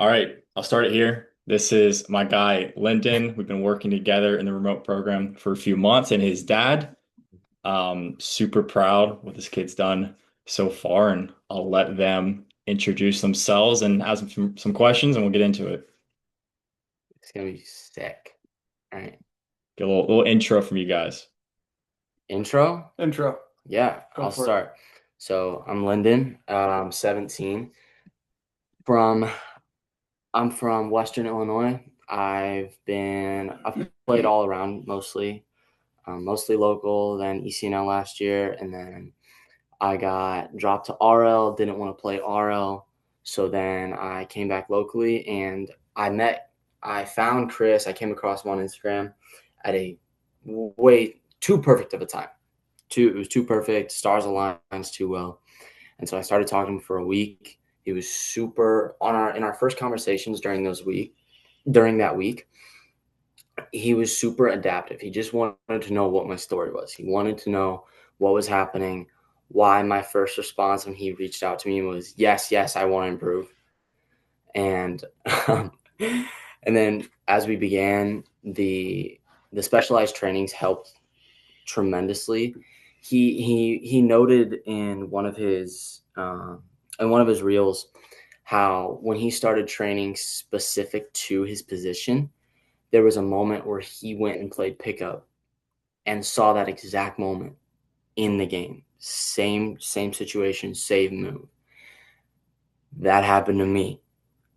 All right, I'll start it here. This is my guy, Lyndon. We've been working together in the remote program for a few months, and his dad. Super proud what this kid's done so far, and I'll let them introduce themselves and ask them some questions, and we'll get into it. It's gonna be sick. All right. Get a little intro from you guys. Intro? Intro. Yeah, Go I'll for it. start. So I'm Lyndon. I'm 17. From I'm from Western Illinois. I've played all around mostly, mostly local, then ECNL last year, and then I got dropped to RL. Didn't want to play RL, so then I came back locally and I found Chris. I came across him on Instagram at a way too perfect of a time. It was too perfect. Stars aligned too well. And so I started talking to him for a week. He was super in our first conversations during that week. He was super adaptive. He just wanted to know what my story was. He wanted to know what was happening, why my first response when he reached out to me was yes, yes, I want to improve. And and then as we began, the specialized trainings helped tremendously. He noted in one of his reels how when he started training specific to his position, there was a moment where he went and played pickup and saw that exact moment in the game. Same situation, same move. That happened to me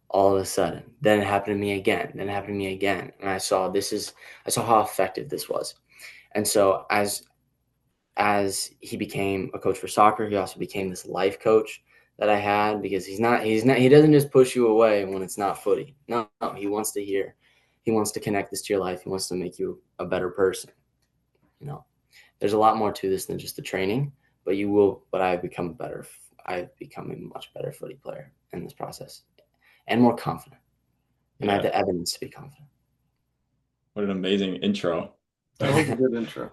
all of a sudden. Then it happened to me again. Then it happened to me again. And I saw how effective this was. And so as he became a coach for soccer, he also became this life coach that I had because he doesn't just push you away when it's not footy. No, he wants to connect this to your life. He wants to make you a better person. There's a lot more to this than just the training, but I've become a much better footy player in this process and more confident. And I have Yeah, the evidence to be confident. what an amazing intro. That was a good intro.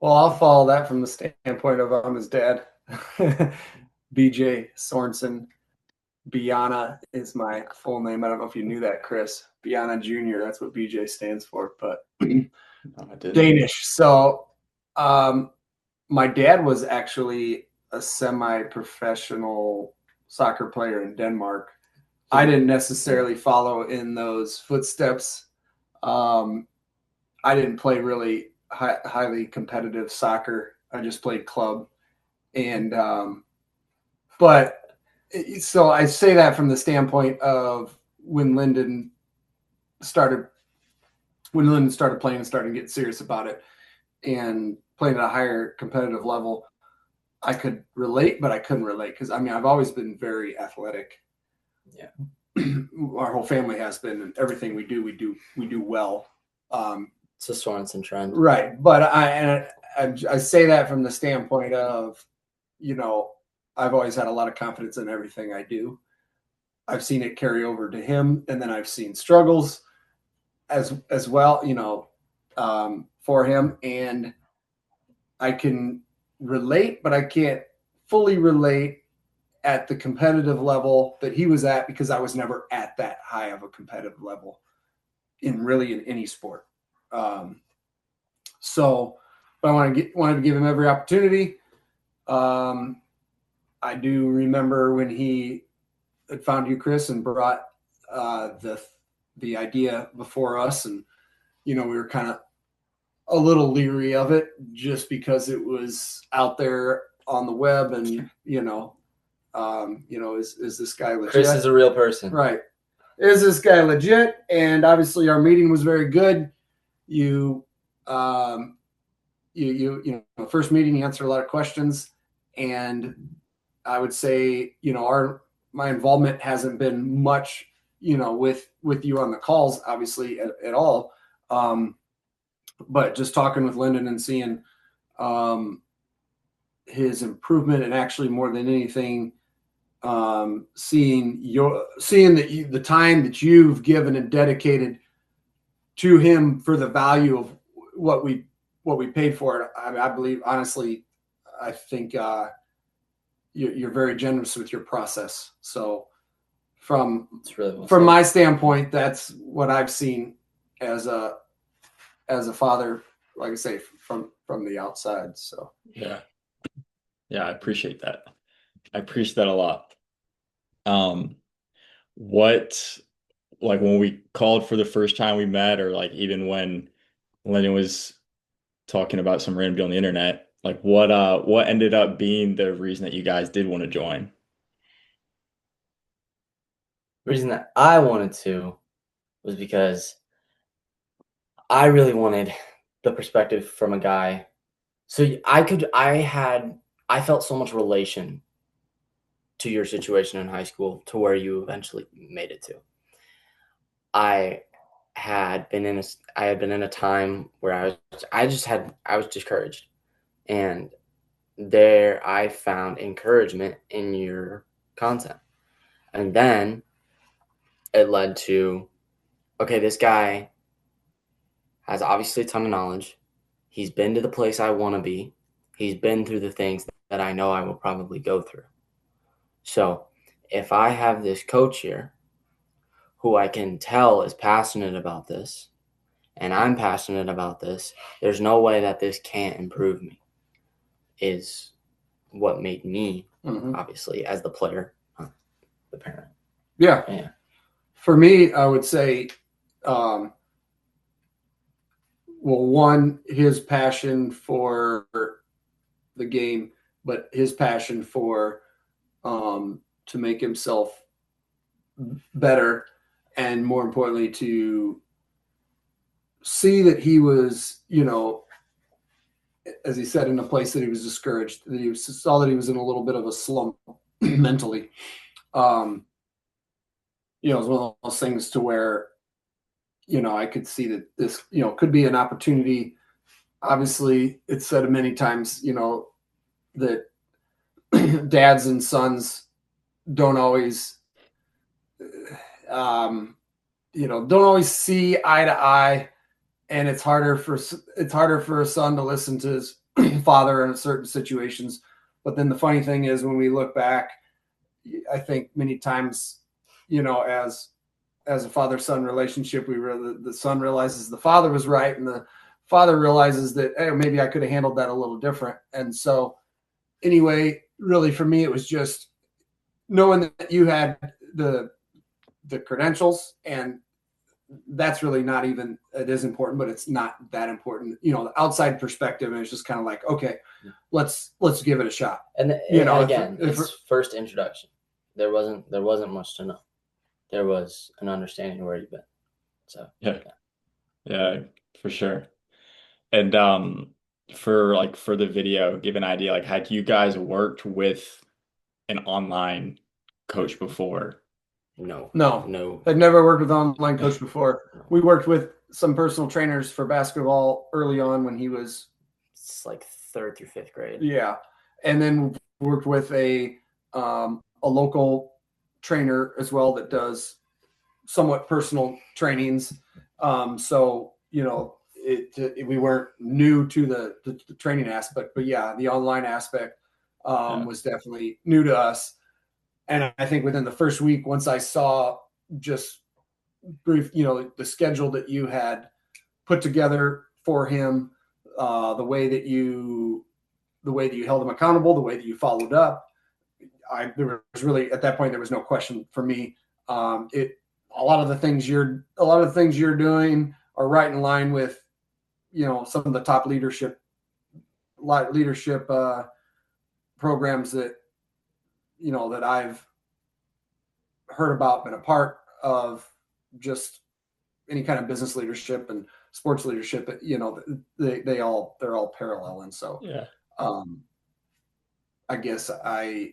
Well, I'll follow that from the standpoint of I'm his dad. BJ Sorensen. Biana is my full name. I don't know if you knew that, Chris. Biana Jr. That's what BJ stands for, but No, I didn't. Danish. So my dad was actually a semi-professional soccer player in Denmark. I didn't necessarily follow in those footsteps. I didn't play really highly competitive soccer. I just played club. And, but so I say that from the standpoint of when Lyndon started playing and started to get serious about it and playing at a higher competitive level, I could relate, but I couldn't relate because I've always been very athletic. Yeah. Our whole family has been, and everything we do well. It's a Sorensen trend. Right. But I say that from the standpoint of, I've always had a lot of confidence in everything I do. I've seen it carry over to him, and then I've seen struggles as well, for him. And I can relate, but I can't fully relate at the competitive level that he was at because I was never at that high of a competitive level in any sport. But I wanted to give him every opportunity. I do remember when he had found you, Chris, and brought the idea before us, and we were kind of a little leery of it just because it was out there on the web, and is this guy legit? Chris is a real person, right? Is this guy legit? And obviously, our meeting was very good. First meeting, you answered a lot of questions, and I would say, my involvement hasn't been much, with you on the calls, obviously at all. But just talking with Lyndon and seeing his improvement, and actually more than anything, seeing the time that you've given and dedicated to him for the value of what we paid for it. I believe, honestly, I think you're very generous with your process. So It's really well from said. my standpoint, that's what I've seen as a father, like I say, from the outside. So Yeah. Yeah, I appreciate that. I appreciate that a lot. What, like when we called for the first time we met, or like even when Lyndon was talking about some random deal on the internet, like what ended up being the reason that you guys did want to join? The reason that I wanted to was because I really wanted the perspective from a guy. So I felt so much relation to your situation in high school to where you eventually made it to. I had been in a time where I was discouraged, and there I found encouragement in your content. And then it led to, okay, this guy has obviously a ton of knowledge. He's been to the place I want to be. He's been through the things that I know I will probably go through. So if I have this coach here who I can tell is passionate about this, and I'm passionate about this, there's no way that this can't improve me, is what made me, obviously, as the player, the parent. yeah. For me, I would say, well, one, his passion for the game, but his passion for to make himself better, and more importantly, to see that he was, as he said, in a place that he was discouraged, that he saw that he was in a little bit of a slump mentally. It was one of those things to where, I could see that this, could be an opportunity. Obviously, it's said many times, that dads and sons don't always, don't always see eye to eye, and it's harder for a son to listen to his father in certain situations. But then the funny thing is, when we look back, I think many times, as a father-son relationship, the son realizes the father was right, and the father realizes that, hey, maybe I could have handled that a little different. And so anyway, really for me, it was just knowing that you had the credentials, and that's really not even, it is important, but it's not that important, the outside perspective. And it's just kind of like, okay, let's give it a shot. And again, it's first introduction. There wasn't much to know. There was an understanding of where you've been. So yeah, for sure. And for the video, give an idea, like had you guys worked with an online coach before? No. I'd never worked with an online coach before. We worked with some personal trainers for basketball early on when he was, it's like 3rd through 5th grade. Yeah. And then worked with a local trainer as well that does somewhat personal trainings. So, we weren't new to the training aspect, but yeah, the online aspect was definitely new to us. And I think within the first week, once I saw just brief, the schedule that you had put together for him, the way that you held him accountable, the way that you followed up, there was really, at that point, there was no question for me. A lot of the things you're doing are right in line with, some of the top leadership programs that, that I've heard about, been a part of, just any kind of business leadership and sports leadership. They're all parallel. And so, I guess I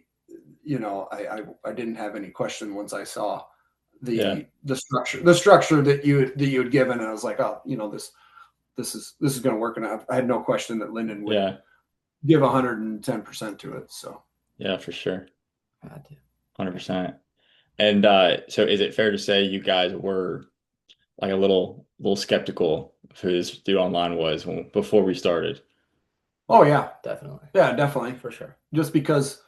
didn't have any question once I saw the structure that you had given, and I was like, oh, this is going to work. And I had no question that Lyndon would give 110% to it. So yeah, for sure. I do. 100%. And so is it fair to say you guys were like a little skeptical of who this dude online was before we started? Oh yeah, definitely. Yeah, definitely, for sure. Just because,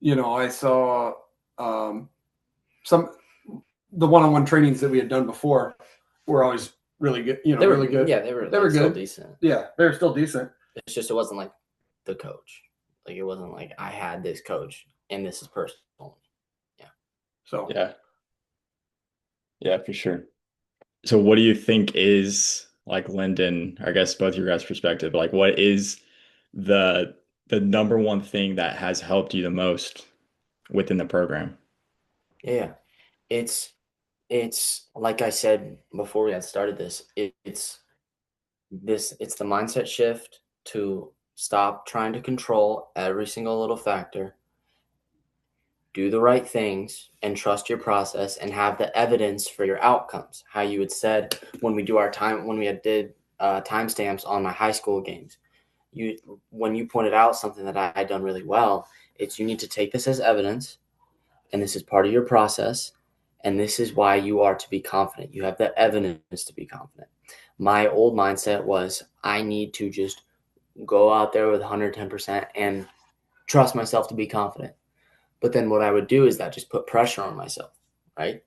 I saw some the one-on-one trainings that we had done before were always really good. You know, really good. Yeah, they were They were still good. decent. Yeah, they were still decent. It's just it wasn't like the coach. Like it wasn't like I had this coach and this is personal. So Yeah, for sure. So what do you think is like Lyndon, I guess both your guys' perspective, like what is the number one thing that has helped you the most within the program? Yeah. It's like I said before we had started this, it's the mindset shift to stop trying to control every single little factor, do the right things, and trust your process and have the evidence for your outcomes. How you had said when we did timestamps on my high school games, when you pointed out something that I had done really well, it's you need to take this as evidence, and this is part of your process, and this is why you are to be confident. You have the evidence to be confident. My old mindset was I need to just go out there with 110% and trust myself to be confident. But then what I would do is that just put pressure on myself, right?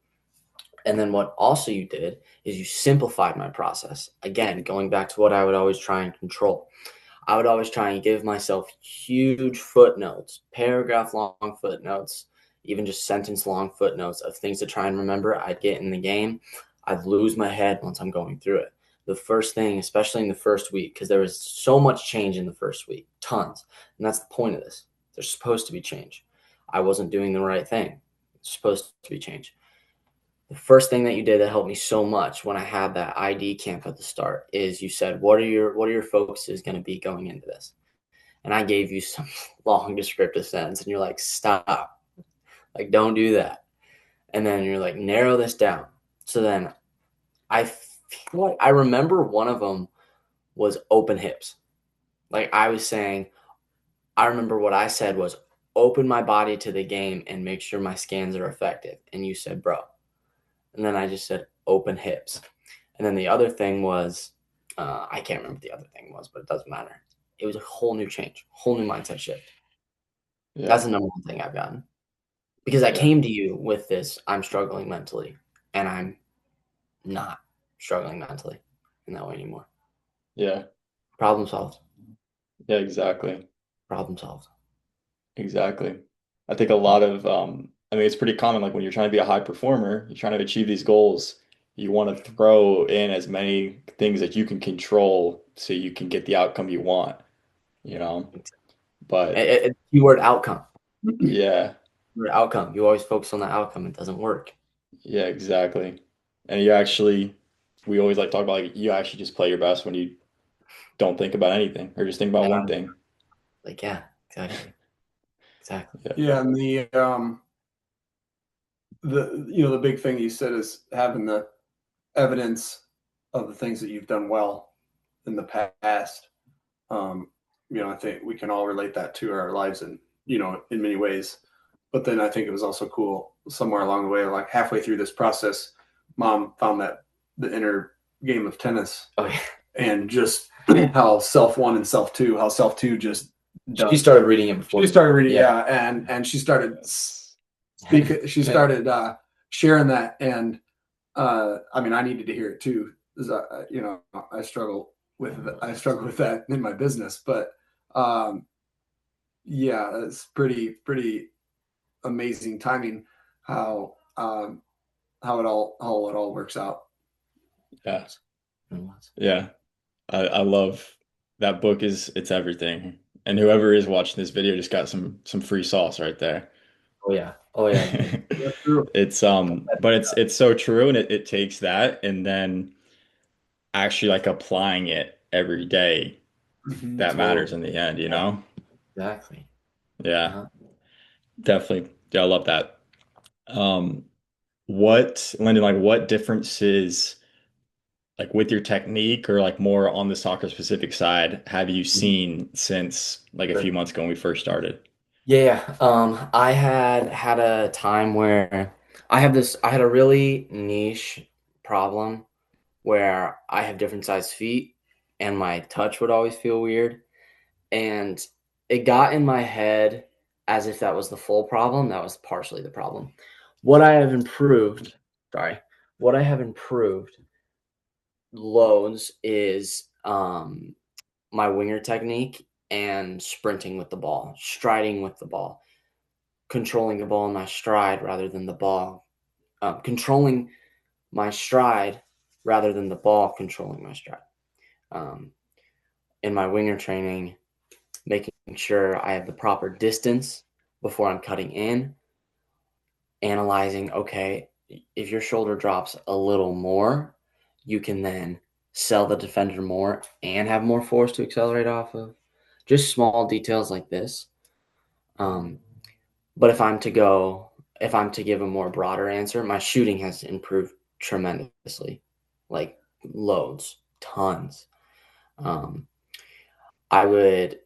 And then what also you did is you simplified my process. Again, going back to what I would always try and control. I would always try and give myself huge footnotes, paragraph long footnotes, even just sentence long footnotes of things to try and remember. I'd get in the game. I'd lose my head once I'm going through it. The first thing, especially in the first week, because there was so much change in the first week, tons. And that's the point of this. There's supposed to be change. I wasn't doing the right thing. It's supposed to be change. The first thing that you did that helped me so much when I had that ID camp at the start is you said, what are your focuses going to be going into this? And I gave you some long descriptive sentence and you're like, stop, like, don't do that. And then you're like, narrow this down. So then I feel like I remember one of them was open hips. Like I was saying, I remember what I said was open my body to the game and make sure my scans are effective. And you said, bro. And then I just said open hips. And then the other thing was, I can't remember what the other thing was, but it doesn't matter. It was a whole new change, whole new mindset shift. Yeah. That's the number one thing I've gotten. Because I came to you with this, I'm struggling mentally, and I'm not struggling mentally in that way anymore. Yeah. Problem solved. Yeah, exactly. Problem solved. Exactly. I think a lot of I mean it's pretty common like when you're trying to be a high performer, you're trying to achieve these goals, you want to throw in as many things that you can control so you can get the outcome you want, you know? But Keyword outcome. yeah. Keyword outcome. You always focus on the outcome. It doesn't work. Yeah, exactly. And we always like talk about like you actually just play your best when you don't think about anything or just think about one thing. Like, yeah, exactly. Exactly. Yeah, and the big thing you said is having the evidence of the things that you've done well in the past. I think we can all relate that to our lives in many ways. But then I think it was also cool somewhere along the way, like halfway through this process, Mom found the inner game of tennis. Oh, yeah. And just how self one and self two, just does. She started reading it before. She started reading, yeah, and she started speaking. She started sharing that, and I mean, I needed to hear it too. I struggle with that in my business, but yeah, it's pretty amazing timing how it all works out. Yeah. Yeah. I love that book it's everything. And whoever is watching this video just got some free sauce right there. Oh yeah. Oh yeah. That's true. It's but it's so true and it takes that and then actually like applying it every day that matters in the end, you know? Exactly. Yeah. Definitely. Yeah, I love that. Um Lyndon, like what differences like with your technique or like more on the soccer specific side have you seen since like a few months ago when we first started? Yeah. I had a time where I had a really niche problem where I have different sized feet and my touch would always feel weird. And it got in my head as if that was the full problem. That was partially the problem. What I have improved what I have improved loads is my winger technique and sprinting with the ball, striding with the ball, controlling the ball in my stride rather than the ball, controlling my stride rather than the ball controlling my stride. In my winger training, making sure I have the proper distance before I'm cutting in, analyzing, okay, if your shoulder drops a little more, you can then sell the defender more and have more force to accelerate off of. Just small details like this. But if I'm to give a more broader answer, my shooting has improved tremendously, like loads, tons. I would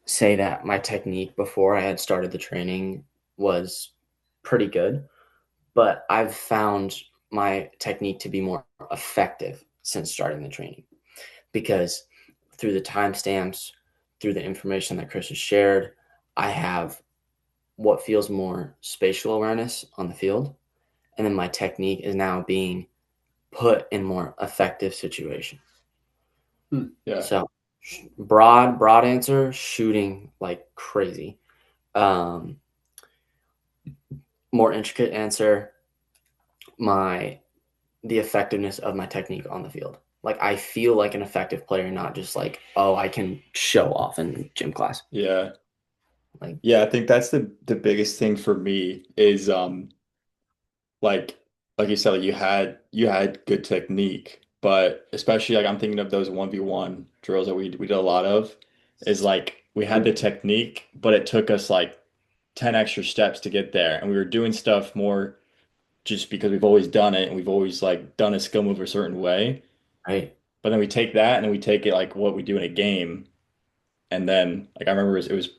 say that my technique before I had started the training was pretty good, but I've found my technique to be more effective since starting the training, because through the timestamps, through the information that Chris has shared, I have what feels more spatial awareness on the field, and then my technique is now being put in more effective situations. Yeah. So broad answer, shooting like crazy. More intricate answer, the effectiveness of my technique on the field. Like, I feel like an effective player, not just like, oh, I can show off in gym class. Yeah. Like, Yeah, I think that's the biggest thing for me is like you said, like you had good technique, but especially like I'm thinking of those 1v1 drills that we did a lot of, is like we had the technique, but it took us like 10 extra steps to get there. And we were doing stuff more just because we've always done it and we've always like done a skill move a certain way. right. But then we take that and then we take it like what we do in a game. And then like I remember it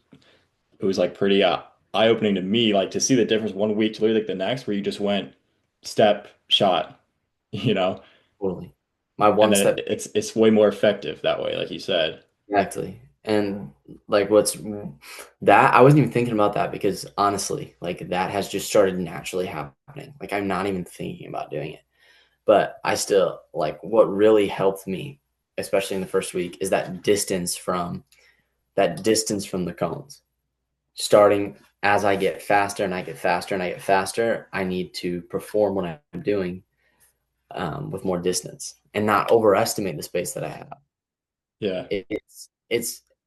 was like pretty eye-opening to me, like to see the difference one week to literally like the next, where you just went step, shot, you know, Totally. My and one then step. it's way more effective that way, like you said. Exactly. And like that, I wasn't even thinking about that, because honestly, like that has just started naturally happening. Like, I'm not even thinking about doing it. But I still, like, what really helped me, especially in the first week, is that distance from the cones. Starting as I get faster and I get faster and I get faster, I need to perform what I'm doing with more distance and not overestimate the space that I have. Yeah.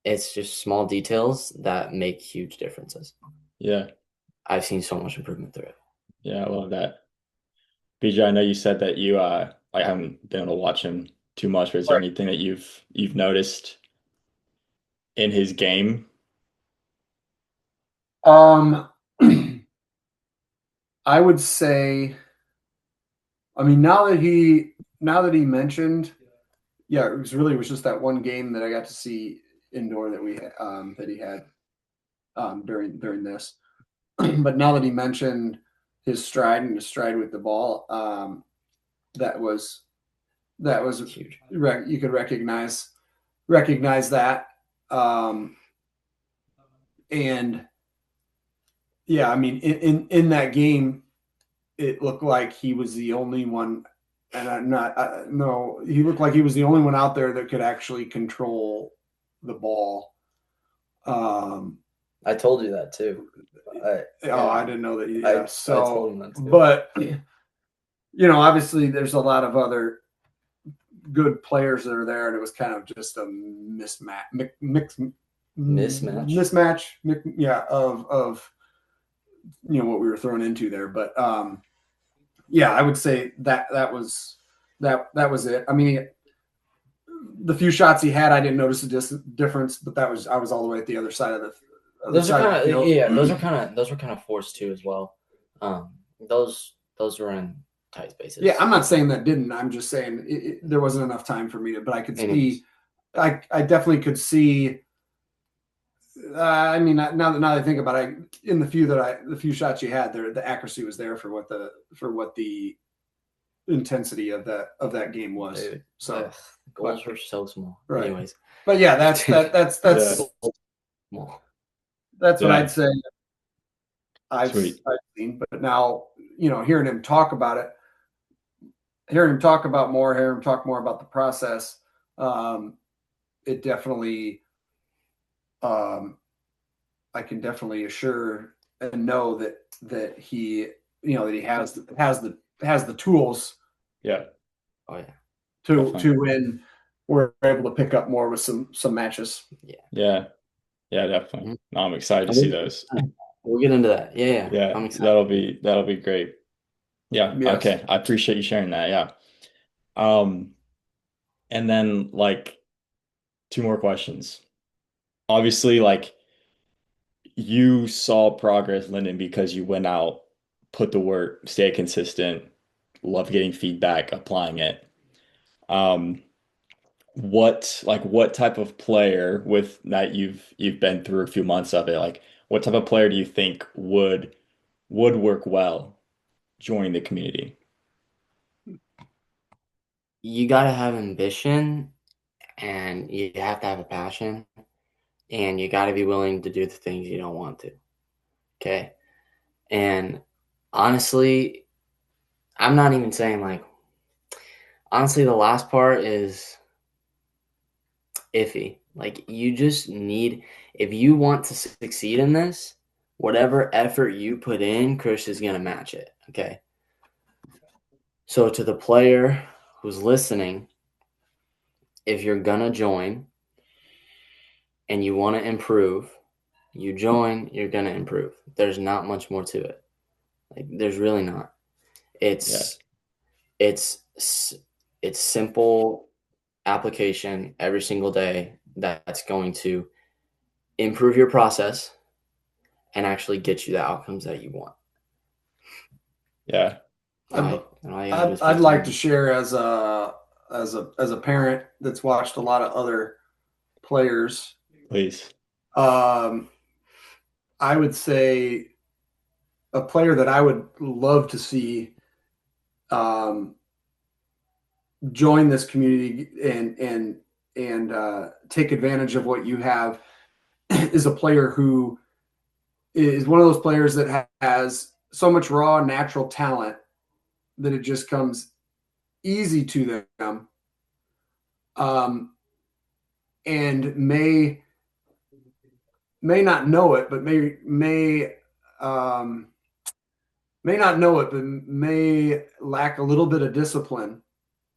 It's just small details that make huge differences. Yeah. I've seen so much improvement through it. Yeah, I love that. BJ, I know you said that you I haven't been able to watch him too much, but is there anything that you've noticed in his game? I would say, I mean, now that he mentioned, yeah, it was just that one game that I got to see indoor that he had during this. But now that he mentioned his stride and his stride with the ball, that was Huge. You could recognize that, and yeah, I mean, in that game, it looked like he was the only one, and no, he looked like he was the only one out there that could actually control the ball. I told you that too. I didn't know that. Yeah, I told him that too. But obviously, there's a lot of other good players that are there, and it was kind of just a mismatch. Yeah, of what we were thrown into there. But yeah, I would say that was it. I mean, the few shots he had, I didn't notice a difference, but I was all the way at the other side of the. Those are kind of forced too as well. Those were in tight spaces. Yeah, I'm not saying that didn't. I'm just saying there wasn't enough time for me to. But I could see. I definitely could see. I mean, now that I think about it, in the few shots you had there, the accuracy was there for what the intensity of that game was. Dude, so goals were so small. Right. Anyways, but yeah, that's small. That's what I'd say. I've Sweet. seen, but now hearing him talk about it, hearing him talk more about the process, it definitely, I can definitely assure and know that he, that he has the tools. Yeah. Oh yeah. To win. We're able to pick up more with some matches. Yeah, definitely. No, I'm excited to see those. We'll get into that. Yeah. Yeah, that'll be great. Yeah. Yes. Okay. I appreciate you sharing that. Yeah. And then like 2 more questions. Obviously, like you saw progress, Lyndon, because you went out, put the work, stay consistent, love getting feedback, applying it. Um, what type of player with that you've been through a few months of it, like what type of player do you think would work well joining the community? You got to have ambition, and you have to have a passion, and you got to be willing to do the things you don't want to. Okay. And honestly, I'm not even saying honestly, the last part is iffy. Like, you just need, if you want to succeed in this, whatever effort you put in, Chris is going to match it. Okay. So to the player who's listening, if you're going to join and you want to improve, you join, you're going to improve. There's not much more to it. Like, there's really not. It's simple application every single day that's going to improve your process and actually get you the outcomes that you want. Yeah. I'd like to share as a parent that's watched a lot of other players. Please. I would say a player that I would love to see join this community and take advantage of what you have is a player who is one of those players that has so much raw natural talent that it just comes easy to them, and may not know it, but may not know it, but may lack a little bit of discipline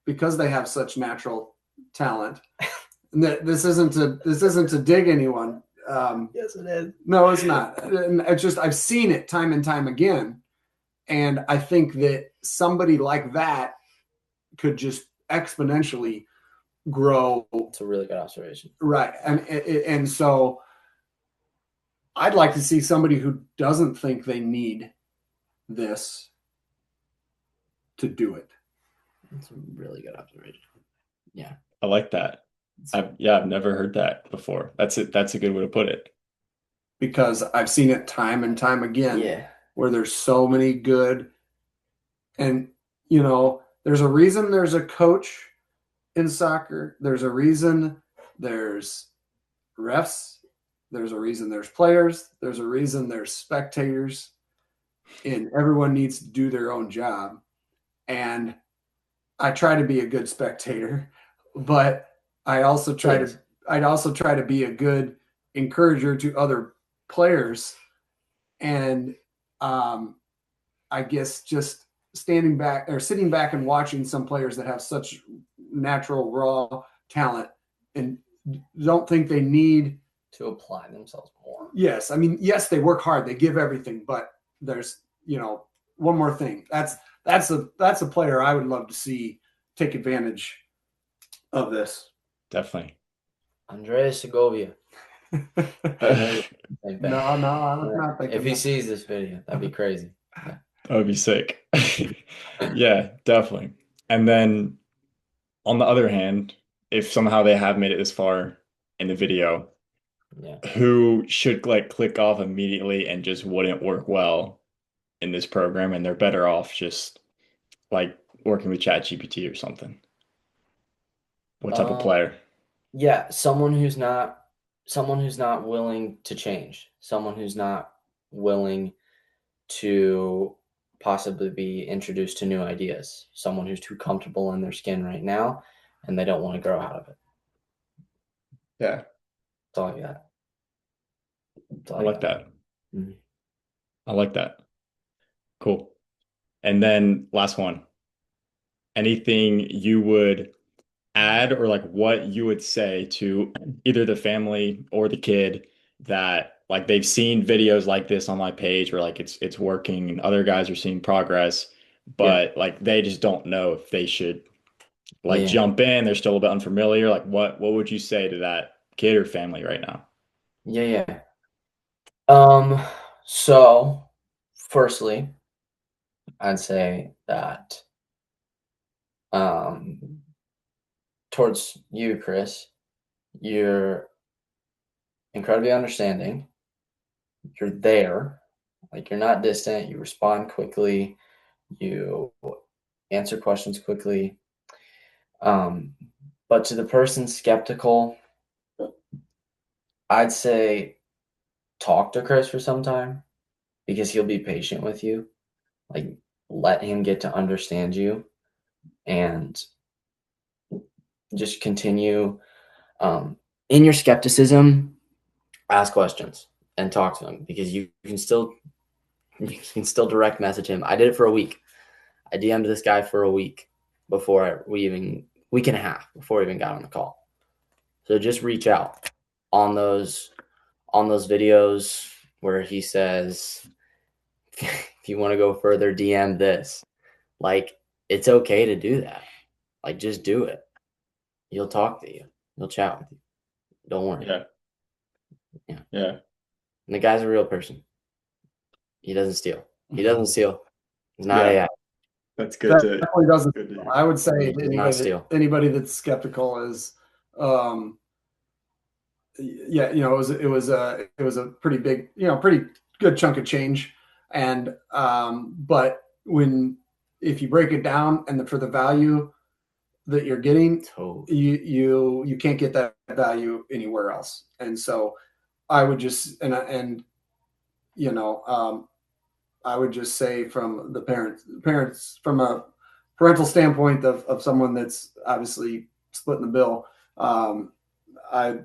because they have such natural talent. And this isn't to dig anyone. Yes, it is. No, it's not. It's just I've seen it time and time again, and I think that somebody like that could just exponentially grow. It's a really good observation. Right, and so I'd like to see somebody who doesn't think they need this to do it. It's a really good observation. Yeah, I like that. I've never heard that before. That's a good way to put it. Because I've seen it time and time again. Yeah. Where there's so many good, and there's a reason there's a coach in soccer. There's a reason there's refs. There's a reason there's players. There's a reason there's spectators, and everyone needs to do their own job. And I try to be a good spectator, but I'd also try to be a good encourager to other players. And I guess just sitting back and watching some players that have such natural raw talent and don't think they need to apply themselves more. Yes. I mean, yes, they work hard, they give everything, but there's, one more thing. That's a player I would love to see take advantage of this. Definitely. Andreas Segovia. No, I'm not thinking. If he sees this video, that'd be crazy. That would be sick. Yeah, definitely. And then on the other hand, if somehow they have made it this far in the video, who should click off immediately and just wouldn't work well in this program, and they're better off just working with ChatGPT or something? What type of player? Yeah, someone who's not willing to change, someone who's not willing to possibly be introduced to new ideas. Someone who's too comfortable in their skin right now and they don't want to grow out of it. Yeah. That's all I got. I like that. Mm-hmm. I like that. Cool. And then last one. Anything you would add or like what you would say to either the family or the kid that like they've seen videos like this on my page where like it's working and other guys are seeing progress, but like they just don't know if they should like jump in, they're still a bit unfamiliar. Like what would you say to that kid or family right now? Yeah. So firstly, I'd say that towards you, Chris, you're incredibly understanding. You're there, like you're not distant. You respond quickly. You answer questions quickly. But to the person skeptical, I'd say talk to Chris for some time because he'll be patient with you. Like let him get to understand you and just continue in your skepticism, ask questions and talk to him because you can still direct message him. I did it for a week. I DM'd this guy for a week before week and a half before we even got on the call. So just reach out on those videos where he says, if you want to go further, DM this. Like, it's okay to do that. Like, just do it. He'll talk to you. He'll chat with you. Don't worry. Yeah. And the guy's a real person. He doesn't steal. He's not AI. That's good to definitely doesn't. good to hear. I would say anybody that's skeptical is, it was a pretty big, pretty good chunk of change. And, but if you break it down and for the value that you're getting, you can't get that value anywhere else. And so I would just, I would just say from the parents from a parental standpoint of someone that's obviously splitting the bill, I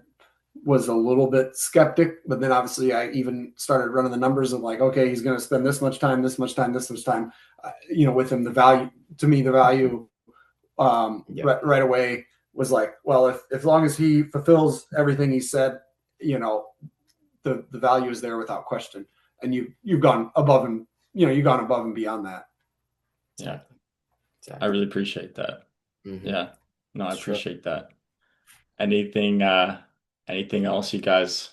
was a little bit skeptic, but then obviously I even started running the numbers of like, okay, he's going to spend this much time, with him. The value right away was like, well, if long as he fulfills everything he said, the value is there without question. And you've gone above and beyond that. Yeah. Exactly. I really appreciate that. Mm-hmm. Yeah. No, I appreciate that. Anything else you guys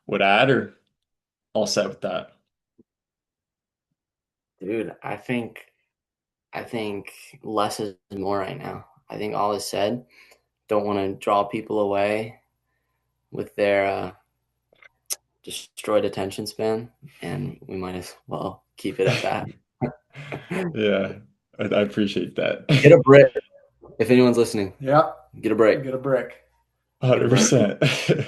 would add or all set with that? Dude, I think less is more right now. I think all is said. Don't want to draw people away with their destroyed attention span, and we might as well keep it at that. Yeah, I appreciate that. Get a brick. If anyone's listening. Yeah. Get a brick. 100%.